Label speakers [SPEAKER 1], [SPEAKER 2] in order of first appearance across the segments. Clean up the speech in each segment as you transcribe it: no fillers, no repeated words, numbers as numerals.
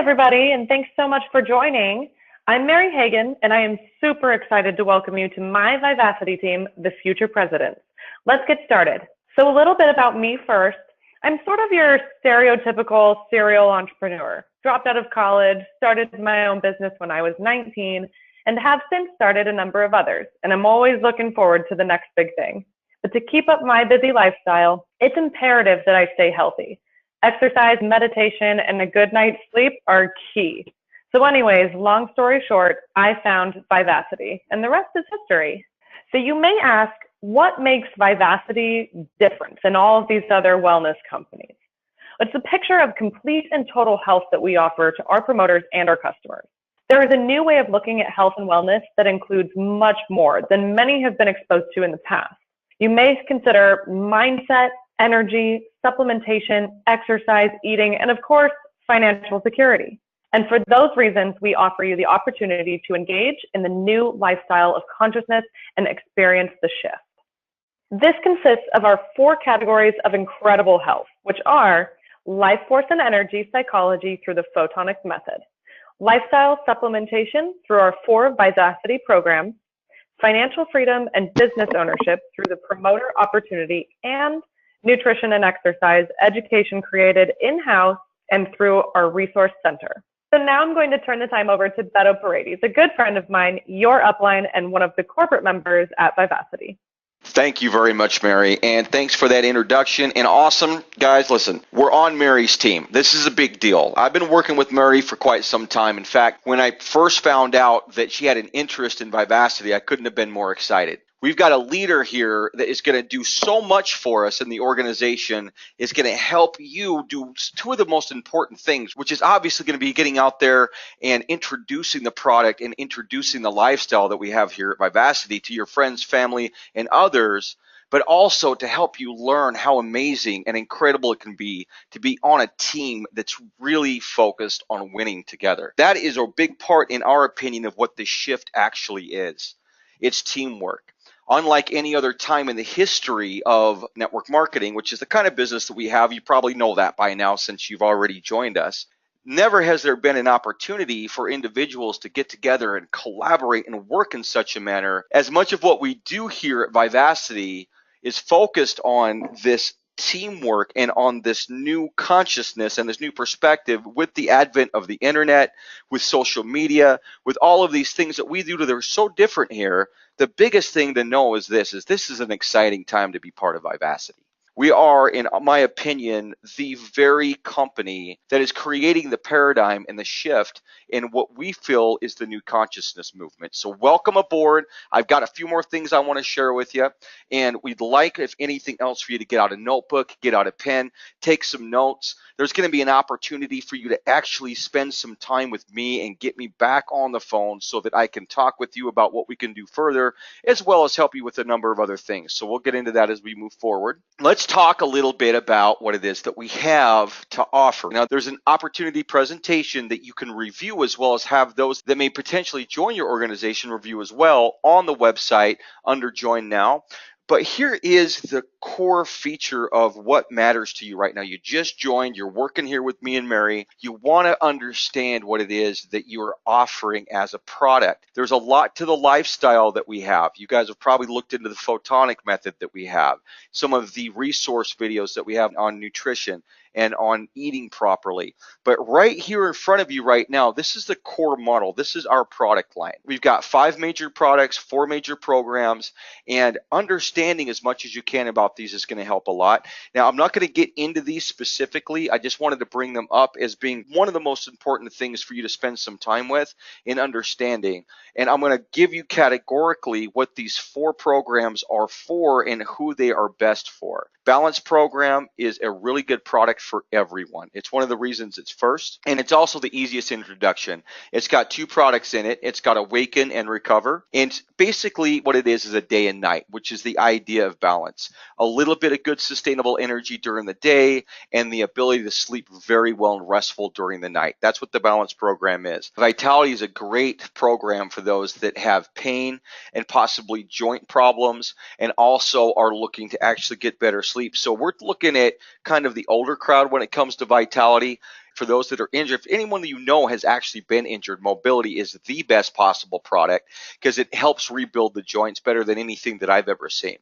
[SPEAKER 1] everybody, and thanks so much for joining. I'm Mary Hagen, and I am super excited to welcome you to my Vivacity team, the Future Presidents. Let's get started. So a little bit about me first. I'm sort of your stereotypical serial entrepreneur. Dropped out of college, started my own business when I was 19, and have since started a number of others. And I'm always looking forward to the next big thing. But to keep up my busy lifestyle, it's imperative that I stay healthy. Exercise, meditation, and a good night's sleep are key. So anyways, long story short, I found Vivacity, and the rest is history. So you may ask, what makes Vivacity different than all of these other wellness companies? It's a picture of complete and total health that we offer to our promoters and our customers. There is a new way of looking at health and wellness that includes much more than many have been exposed to in the past. You may consider mindset, energy, supplementation, exercise, eating, and of course, financial security. And for those reasons, we offer you the opportunity to engage in the new lifestyle of consciousness and experience the shift. This consists of our 4 categories of incredible health, which are life force and energy psychology through the photonic method, lifestyle supplementation through our 4 Vivacity programs, financial freedom and business ownership through the promoter opportunity, and nutrition and exercise education created in-house and through our resource center. So now I'm going to turn the time over to Beto Paredes, a good friend of mine, your upline, and one of the corporate members at Vivacity.
[SPEAKER 2] Thank you very much, Mary, and thanks for that introduction. And awesome, guys, listen, we're on Mary's team. This is a big deal. I've been working with Mary for quite some time. In fact, when I first found out that she had an interest in Vivacity, I couldn't have been more excited. We've got a leader here that is going to do so much for us in the organization, is going to help you do 2 of the most important things, which is obviously going to be getting out there and introducing the product and introducing the lifestyle that we have here at Vivacity to your friends, family, and others, but also to help you learn how amazing and incredible it can be to be on a team that's really focused on winning together. That is a big part, in our opinion, of what the shift actually is. It's teamwork. Unlike any other time in the history of network marketing, which is the kind of business that we have, you probably know that by now since you've already joined us, never has there been an opportunity for individuals to get together and collaborate and work in such a manner. As much of what we do here at Vivacity is focused on this teamwork and on this new consciousness and this new perspective with the advent of the internet, with social media, with all of these things that we do that are so different here. The biggest thing to know is this is an exciting time to be part of Vivacity. We are, in my opinion, the very company that is creating the paradigm and the shift in what we feel is the new consciousness movement. So welcome aboard. I've got a few more things I want to share with you, and we'd like, if anything else, for you to get out a notebook, get out a pen, take some notes. There's going to be an opportunity for you to actually spend some time with me and get me back on the phone so that I can talk with you about what we can do further, as well as help you with a number of other things. So we'll get into that as we move forward. Let's talk a little bit about what it is that we have to offer. Now, there's an opportunity presentation that you can review, as well as have those that may potentially join your organization review as well on the website under Join Now. But here is the core feature of what matters to you right now. You just joined, you're working here with me and Mary. You want to understand what it is that you're offering as a product. There's a lot to the lifestyle that we have. You guys have probably looked into the photonic method that we have, some of the resource videos that we have on nutrition and on eating properly. But right here in front of you right now, this is the core model. This is our product line. We've got 5 major products, 4 major programs, and understanding as much as you can about these is going to help a lot. Now, I'm not going to get into these specifically. I just wanted to bring them up as being one of the most important things for you to spend some time with in understanding. And I'm going to give you categorically what these 4 programs are for and who they are best for. Balance program is a really good product for everyone. It's one of the reasons it's first, and it's also the easiest introduction. It's got 2 products in it. It's got Awaken and Recover, and basically what it is a day and night, which is the idea of balance. A little bit of good sustainable energy during the day and the ability to sleep very well and restful during the night. That's what the Balance program is. Vitality is a great program for those that have pain and possibly joint problems and also are looking to actually get better sleep. So we're looking at kind of the older crowd when it comes to Vitality. for those that are injured. If anyone that you know has actually been injured, mobility is the best possible product because it helps rebuild the joints better than anything that I've ever seen.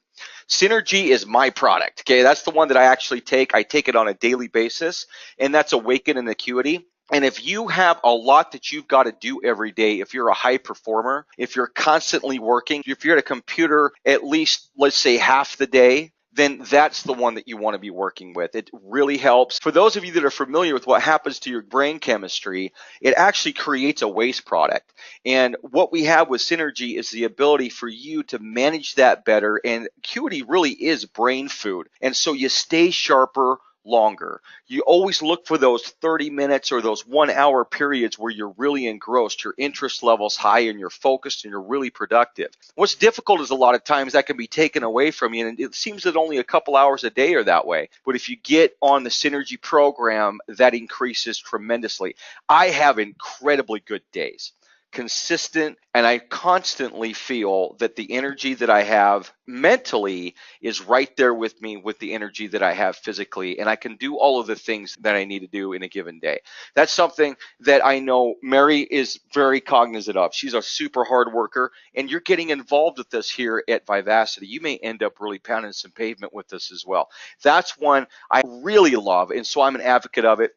[SPEAKER 2] Synergy is my product. Okay, that's the one that I actually take. I take it on a daily basis, and that's Awaken and Acuity. And if you have a lot that you've got to do every day, if you're a high performer, if you're constantly working, if you're at a computer at least, let's say, half the day, then that's the one that you want to be working with. It really helps. For those of you that are familiar with what happens to your brain chemistry, it actually creates a waste product. And what we have with Synergy is the ability for you to manage that better. And Acuity really is brain food. And so you stay sharper longer. You always look for those 30 minutes or those 1 hour periods where you're really engrossed, your interest level's high, and you're focused and you're really productive. What's difficult is a lot of times that can be taken away from you, and it seems that only a couple hours a day are that way. But if you get on the Synergy program, that increases tremendously. I have incredibly good days. Consistent, and I constantly feel that the energy that I have mentally is right there with me with the energy that I have physically, and I can do all of the things that I need to do in a given day. That's something that I know Mary is very cognizant of. She's a super hard worker, and you're getting involved with this here at Vivacity. You may end up really pounding some pavement with this as well. That's one I really love, and so I'm an advocate of it.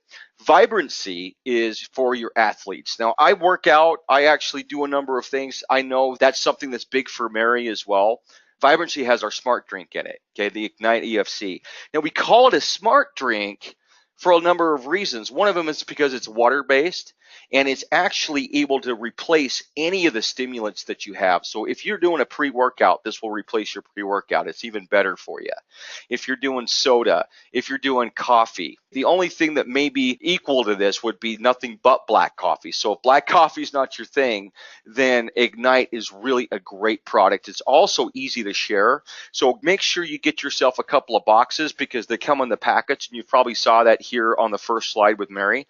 [SPEAKER 2] Vibrancy is for your athletes. Now, I work out. I actually do a number of things. I know that's something that's big for Mary as well. Vibrancy has our smart drink in it, okay, the Ignite EFC. Now, we call it a smart drink for a number of reasons. One of them is because it's water-based, and it's actually able to replace any of the stimulants that you have. So if you're doing a pre-workout, this will replace your pre-workout. It's even better for you. If you're doing soda, if you're doing coffee, the only thing that may be equal to this would be nothing but black coffee. So if black coffee is not your thing, then Ignite is really a great product. It's also easy to share. So make sure you get yourself a couple of boxes because they come in the package, and you probably saw that here on the first slide with Mary.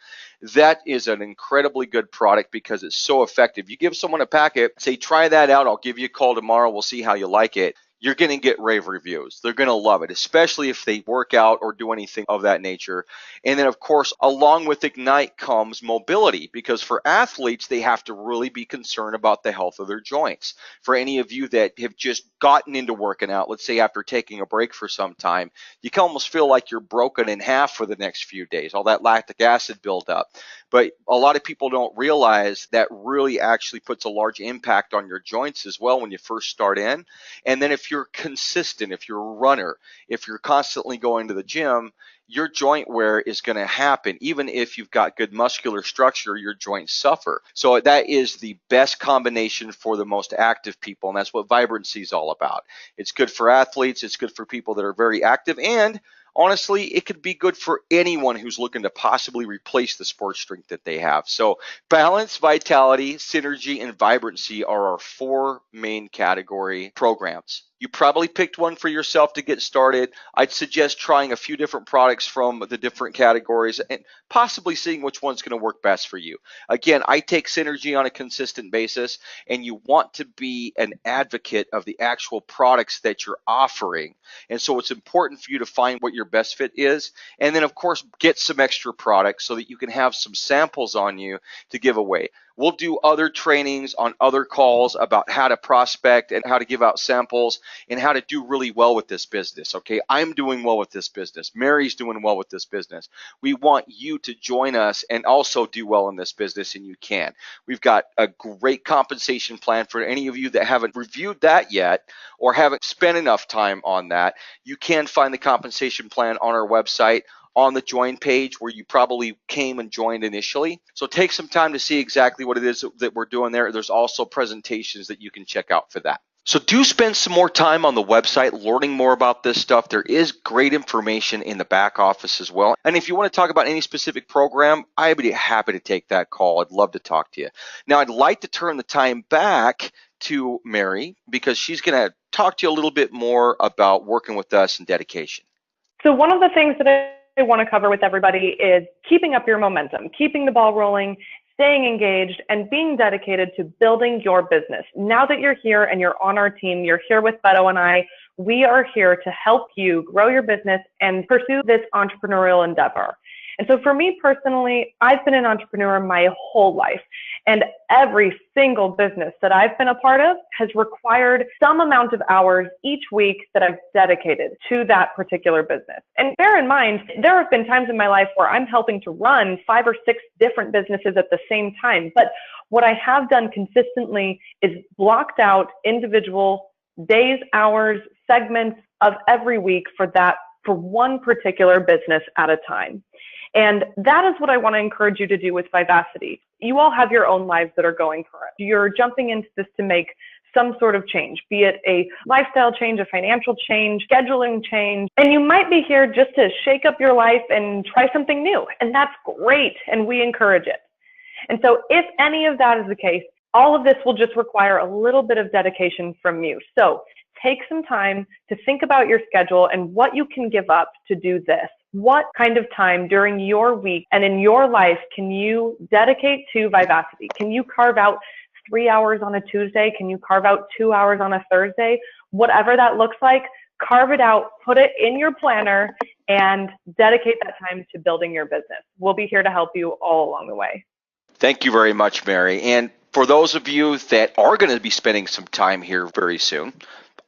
[SPEAKER 2] That is an incredibly good product because it's so effective. You give someone a packet, say, try that out. I'll give you a call tomorrow. We'll see how you like it. You're going to get rave reviews. They're going to love it, especially if they work out or do anything of that nature. And then, of course, along with Ignite comes mobility, because for athletes, they have to really be concerned about the health of their joints. For any of you that have just gotten into working out, let's say after taking a break for some time, you can almost feel like you're broken in half for the next few days, all that lactic acid buildup. But a lot of people don't realize that really actually puts a large impact on your joints as well when you first start in. And then if you're consistent, if you're a runner, if you're constantly going to the gym, your joint wear is going to happen. Even if you've got good muscular structure, your joints suffer. So that is the best combination for the most active people, and that's what Vibrancy is all about. It's good for athletes. It's good for people that are very active, and honestly, it could be good for anyone who's looking to possibly replace the sports drink that they have. So balance, vitality, synergy, and vibrancy are our four main category programs. You probably picked one for yourself to get started. I'd suggest trying a few different products from the different categories and possibly seeing which one's going to work best for you. Again, I take Synergy on a consistent basis, and you want to be an advocate of the actual products that you're offering. And so it's important for you to find what your best fit is, and then, of course, get some extra products so that you can have some samples on you to give away. We'll do other trainings on other calls about how to prospect and how to give out samples and how to do really well with this business, okay? I'm doing well with this business. Mary's doing well with this business. We want you to join us and also do well in this business, and you can. We've got a great compensation plan for any of you that haven't reviewed that yet or haven't spent enough time on that. You can find the compensation plan on our website, on the join page where you probably came and joined initially. So take some time to see exactly what it is that we're doing there. There's also presentations that you can check out for that. So do spend some more time on the website learning more about this stuff. There is great information in the back office as well. And if you want to talk about any specific program, I'd be happy to take that call. I'd love to talk to you. Now, I'd like to turn the time back to Mary because she's going to talk to you a little bit more about working with us and dedication.
[SPEAKER 1] So one of the things that I want to cover with everybody is keeping up your momentum, keeping the ball rolling, staying engaged, and being dedicated to building your business. Now that you're here and you're on our team, you're here with Beto and I, we are here to help you grow your business and pursue this entrepreneurial endeavor. And so for me personally, I've been an entrepreneur my whole life. And every single business that I've been a part of has required some amount of hours each week that I've dedicated to that particular business. And bear in mind, there have been times in my life where I'm helping to run 5 or 6 different businesses at the same time. But what I have done consistently is blocked out individual days, hours, segments of every week for one particular business at a time. And that is what I want to encourage you to do with Vivacity. You all have your own lives that are going for it. You're jumping into this to make some sort of change, be it a lifestyle change, a financial change, scheduling change. And you might be here just to shake up your life and try something new. And that's great. And we encourage it. And so if any of that is the case, all of this will just require a little bit of dedication from you. So take some time to think about your schedule and what you can give up to do this. What kind of time during your week and in your life can you dedicate to Vivacity? Can you carve out 3 hours on a Tuesday? Can you carve out 2 hours on a Thursday? Whatever that looks like, carve it out, put it in your planner, and dedicate that time to building your business. We'll be here to help you all along the way.
[SPEAKER 2] Thank you very much, Mary. And for those of you that are going to be spending some time here very soon,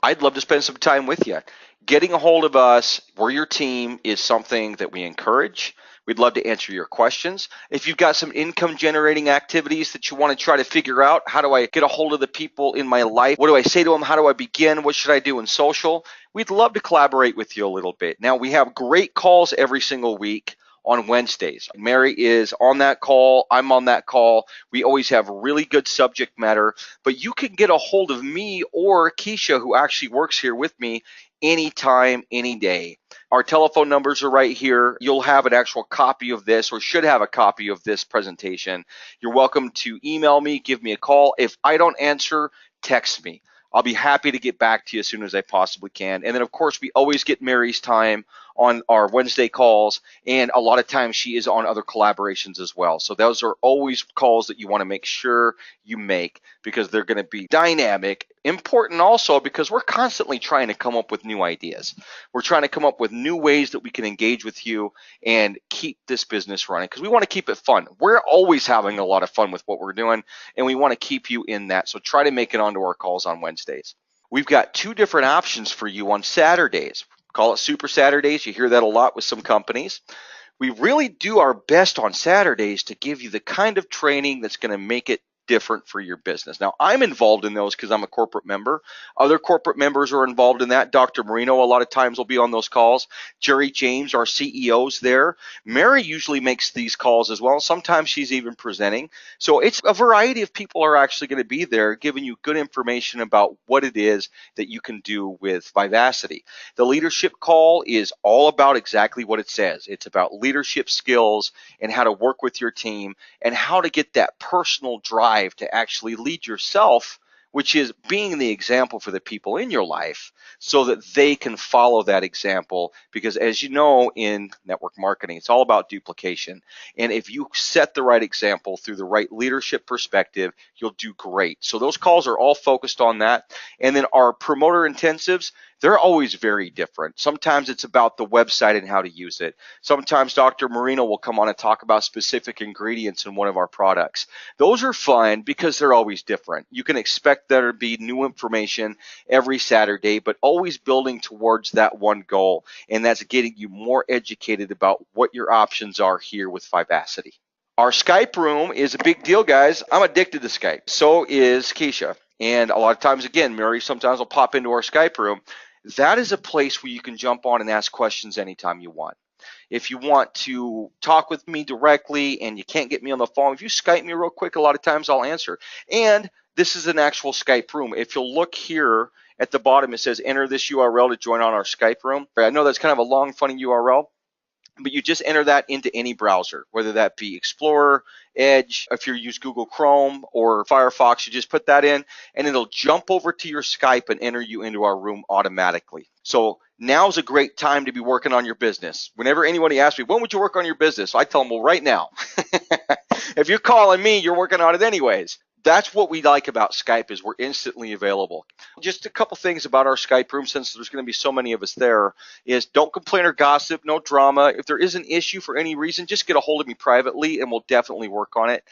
[SPEAKER 2] I'd love to spend some time with you. Getting a hold of us, we're your team, is something that we encourage. We'd love to answer your questions. If you've got some income generating activities that you want to try to figure out, how do I get a hold of the people in my life? What do I say to them? How do I begin? What should I do in social? We'd love to collaborate with you a little bit. Now, we have great calls every single week on Wednesdays. Mary is on that call. I'm on that call. We always have really good subject matter, but you can get a hold of me or Keisha, who actually works here with me, anytime, any day. Our telephone numbers are right here. You'll have an actual copy of this, or should have a copy of this presentation. You're welcome to email me, give me a call. If I don't answer, text me. I'll be happy to get back to you as soon as I possibly can. And then, of course, we always get Mary's time on our Wednesday calls, and a lot of times she is on other collaborations as well. So those are always calls that you want to make sure you make, because they're going to be dynamic, important also because we're constantly trying to come up with new ideas. We're trying to come up with new ways that we can engage with you and keep this business running, because we want to keep it fun. We're always having a lot of fun with what we're doing, and we want to keep you in that. So try to make it onto our calls on Wednesdays. We've got 2 different options for you on Saturdays. Call it Super Saturdays. You hear that a lot with some companies. We really do our best on Saturdays to give you the kind of training that's going to make it different for your business. Now, I'm involved in those because I'm a corporate member. Other corporate members are involved in that. Dr. Marino a lot of times will be on those calls. Jerry James, our CEO's there. Mary usually makes these calls as well. Sometimes she's even presenting. So it's a variety of people are actually going to be there giving you good information about what it is that you can do with Vivacity. The leadership call is all about exactly what it says. It's about leadership skills and how to work with your team and how to get that personal drive to actually lead yourself, which is being the example for the people in your life so that they can follow that example. Because as you know, in network marketing, it's all about duplication. And if you set the right example through the right leadership perspective, you'll do great. So those calls are all focused on that. And then our promoter intensives, they're always very different. Sometimes it's about the website and how to use it. Sometimes Dr. Marino will come on and talk about specific ingredients in one of our products. Those are fun because they're always different. You can expect there to be new information every Saturday, but always building towards that one goal, and that's getting you more educated about what your options are here with Vivacity. Our Skype room is a big deal, guys. I'm addicted to Skype. So is Keisha. And a lot of times, again, Mary sometimes will pop into our Skype room. That is a place where you can jump on and ask questions anytime you want. If you want to talk with me directly and you can't get me on the phone, if you Skype me real quick, a lot of times I'll answer. And this is an actual Skype room. If you'll look here at the bottom, it says enter this URL to join on our Skype room. I know that's kind of a long, funny URL, but you just enter that into any browser, whether that be Explorer, Edge, if you use Google Chrome or Firefox, you just put that in and it'll jump over to your Skype and enter you into our room automatically. So now's a great time to be working on your business. Whenever anybody asks me, when would you work on your business? I tell them, well, right now. If you're calling me, you're working on it anyways. That's what we like about Skype is we're instantly available. Just a couple things about our Skype room, since there's going to be so many of us there, is don't complain or gossip, no drama. If there is an issue for any reason, just get a hold of me privately and we'll definitely work on it.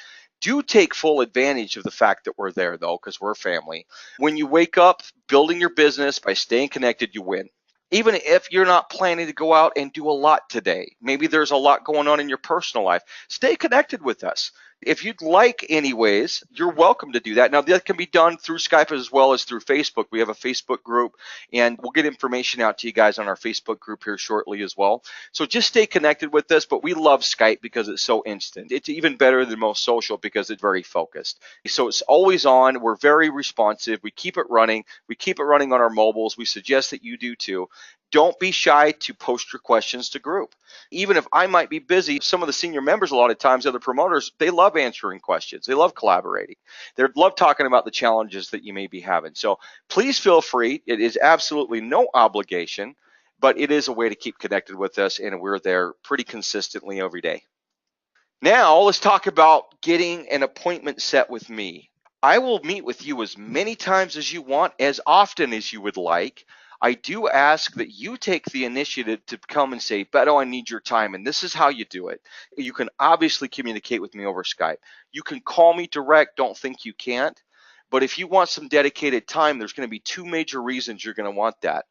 [SPEAKER 2] Do take full advantage of the fact that we're there, though, because we're a family. When you wake up building your business by staying connected, you win. Even if you're not planning to go out and do a lot today, maybe there's a lot going on in your personal life, stay connected with us. If you'd like, anyways, you're welcome to do that. Now, that can be done through Skype as well as through Facebook. We have a Facebook group, and we'll get information out to you guys on our Facebook group here shortly as well. So just stay connected with us, but we love Skype because it's so instant. It's even better than most social because it's very focused. So it's always on. We're very responsive. We keep it running. We keep it running on our mobiles. We suggest that you do too. Don't be shy to post your questions to group. Even if I might be busy, some of the senior members, a lot of times, other promoters, they love answering questions. They love collaborating. They love talking about the challenges that you may be having. So please feel free. It is absolutely no obligation, but it is a way to keep connected with us, and we're there pretty consistently every day. Now, let's talk about getting an appointment set with me. I will meet with you as many times as you want, as often as you would like. I do ask that you take the initiative to come and say, Beto, I need your time, and this is how you do it. You can obviously communicate with me over Skype. You can call me direct, don't think you can't. But if you want some dedicated time, there's going to be two major reasons you're going to want that.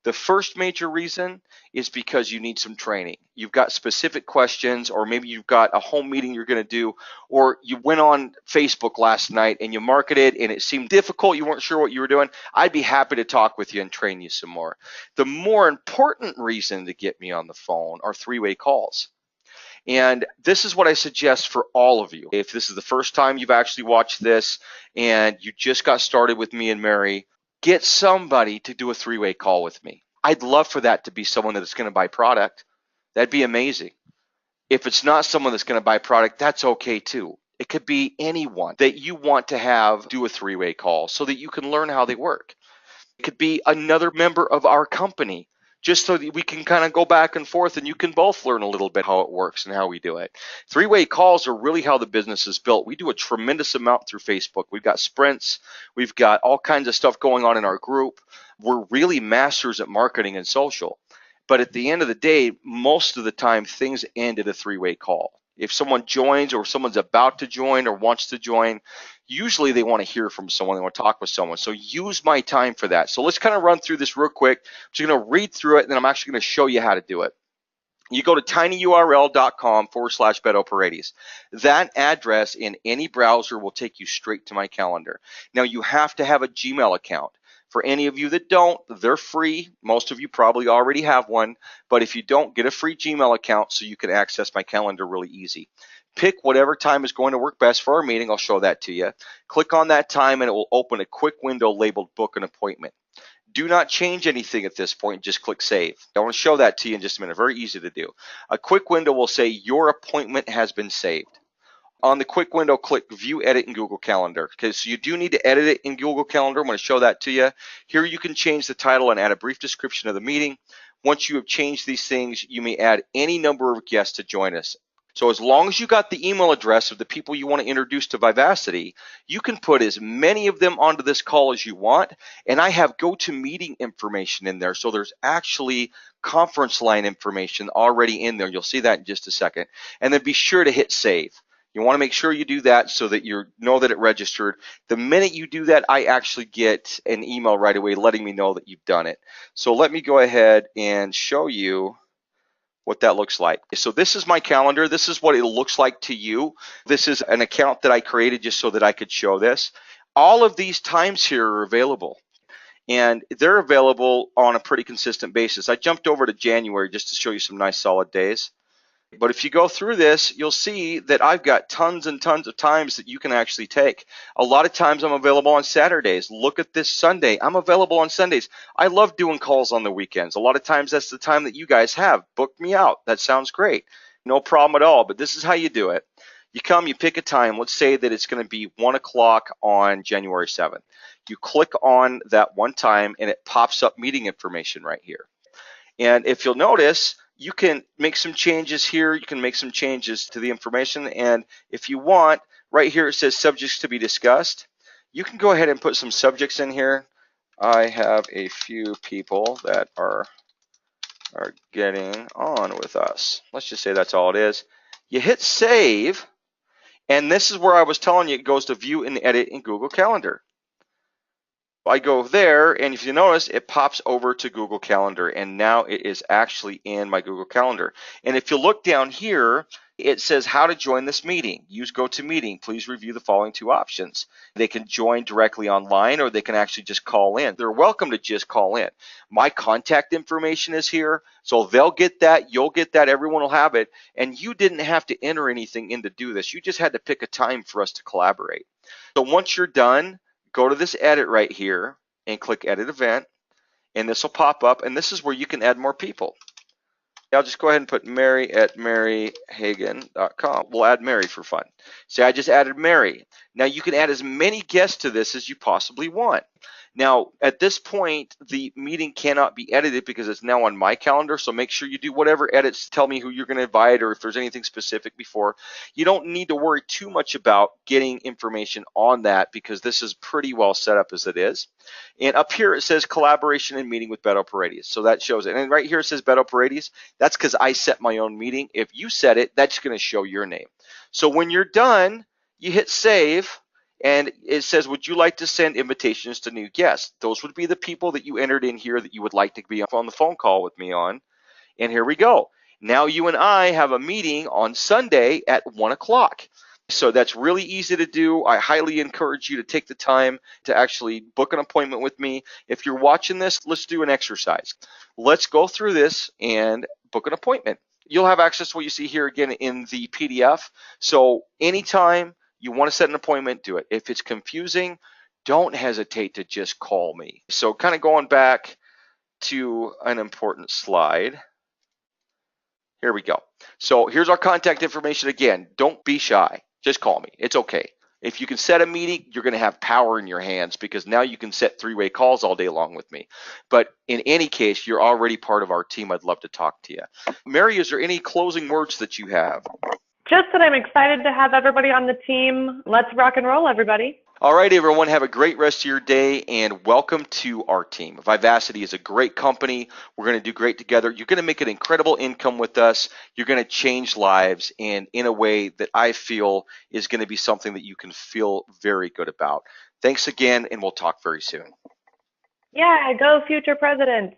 [SPEAKER 2] The first major reason is because you need some training. You've got specific questions, or maybe you've got a home meeting you're going to do, or you went on Facebook last night and you marketed and it seemed difficult. You weren't sure what you were doing. I'd be happy to talk with you and train you some more. The more important reason to get me on the phone are three-way calls. And this is what I suggest for all of you. If this is the first time you've actually watched this and you just got started with me and Mary, get somebody to do a three-way call with me. I'd love for that to be someone that's going to buy product. That'd be amazing. If it's not someone that's going to buy product, that's okay too. It could be anyone that you want to have do a three-way call so that you can learn how they work. It could be another member of our company, just so that we can kind of go back and forth and you can both learn a little bit how it works and how we do it. Three-way calls are really how the business is built. We do a tremendous amount through Facebook. We've got sprints. We've got all kinds of stuff going on in our group. We're really masters at marketing and social. But at the end of the day, most of the time, things end at a three-way call. If someone joins or someone's about to join or wants to join, usually they want to hear from someone, they want to talk with someone. So use my time for that. So let's kind of run through this real quick. I'm just going to read through it, and then I'm actually going to show you how to do it. You go to tinyurl.com/Beto Paredes. That address in any browser will take you straight to my calendar. Now, you have to have a Gmail account. For any of you that don't, they're free. Most of you probably already have one. But if you don't, get a free Gmail account so you can access my calendar really easy. Pick whatever time is going to work best for our meeting. I'll show that to you. Click on that time and it will open a quick window labeled Book an Appointment. Do not change anything at this point. Just click Save. I want to show that to you in just a minute. Very easy to do. A quick window will say your appointment has been saved. On the quick window, click View Edit in Google Calendar. Okay, so you do need to edit it in Google Calendar. I'm going to show that to you. Here you can change the title and add a brief description of the meeting. Once you have changed these things, you may add any number of guests to join us. So as long as you got the email address of the people you want to introduce to Vivacity, you can put as many of them onto this call as you want. And I have GoToMeeting information in there. So there's actually conference line information already in there. You'll see that in just a second. And then be sure to hit Save. You want to make sure you do that so that you know that it registered. The minute you do that, I actually get an email right away letting me know that you've done it. So let me go ahead and show you what that looks like. So this is my calendar. This is what it looks like to you. This is an account that I created just so that I could show this. All of these times here are available. And they're available on a pretty consistent basis. I jumped over to January just to show you some nice solid days. But if you go through this, you'll see that I've got tons and tons of times that you can actually take. A lot of times I'm available on Saturdays. Look at this Sunday. I'm available on Sundays. I love doing calls on the weekends. A lot of times that's the time that you guys have. Book me out. That sounds great. No problem at all. But this is how you do it. You come, you pick a time. Let's say that it's going to be 1 o'clock on January 7th. You click on that one time and it pops up meeting information right here. And if you'll notice, you can make some changes here. You can make some changes to the information. And if you want, right here it says subjects to be discussed. You can go ahead and put some subjects in here. I have a few people that are getting on with us. Let's just say that's all it is. You hit save, and this is where I was telling you it goes to view and edit in Google Calendar. I go there, and if you notice, it pops over to Google Calendar, and now it is actually in my Google Calendar. And if you look down here, it says how to join this meeting. Use GoToMeeting. Please review the following two options. They can join directly online, or they can actually just call in. They're welcome to just call in. My contact information is here, so they'll get that, you'll get that, everyone will have it, and you didn't have to enter anything in to do this. You just had to pick a time for us to collaborate. So once you're done, go to this edit right here and click edit event, and this will pop up, and this is where you can add more people. I'll just go ahead and put Mary at maryhagen.com. We'll add Mary for fun. Say I just added Mary. Now you can add as many guests to this as you possibly want. Now, at this point, the meeting cannot be edited because it's now on my calendar, so make sure you do whatever edits, tell me who you're going to invite or if there's anything specific before. You don't need to worry too much about getting information on that because this is pretty well set up as it is. And up here it says collaboration and meeting with Beto Paredes, so that shows it. And right here it says Beto Paredes. That's because I set my own meeting. If you set it, that's going to show your name. So when you're done, you hit save. And it says, would you like to send invitations to new guests? Those would be the people that you entered in here that you would like to be on the phone call with me on. And here we go. Now you and I have a meeting on Sunday at 1 o'clock. So that's really easy to do. I highly encourage you to take the time to actually book an appointment with me. If you're watching this, let's do an exercise. Let's go through this and book an appointment. You'll have access to what you see here again in the PDF. So anytime you want to set an appointment, do it. If it's confusing, don't hesitate to just call me. So kind of going back to an important slide. Here we go. So here's our contact information again. Don't be shy. Just call me. It's okay. If you can set a meeting, you're going to have power in your hands because now you can set three-way calls all day long with me. But in any case, you're already part of our team. I'd love to talk to you. Mary, is there any closing words that you have?
[SPEAKER 1] Just that I'm excited to have everybody on the team. Let's rock and roll, everybody.
[SPEAKER 2] All right, everyone, have a great rest of your day and welcome to our team. Vivacity is a great company. We're going to do great together. You're going to make an incredible income with us. You're going to change lives and in a way that I feel is going to be something that you can feel very good about. Thanks again, and we'll talk very soon.
[SPEAKER 1] Yeah, go future president.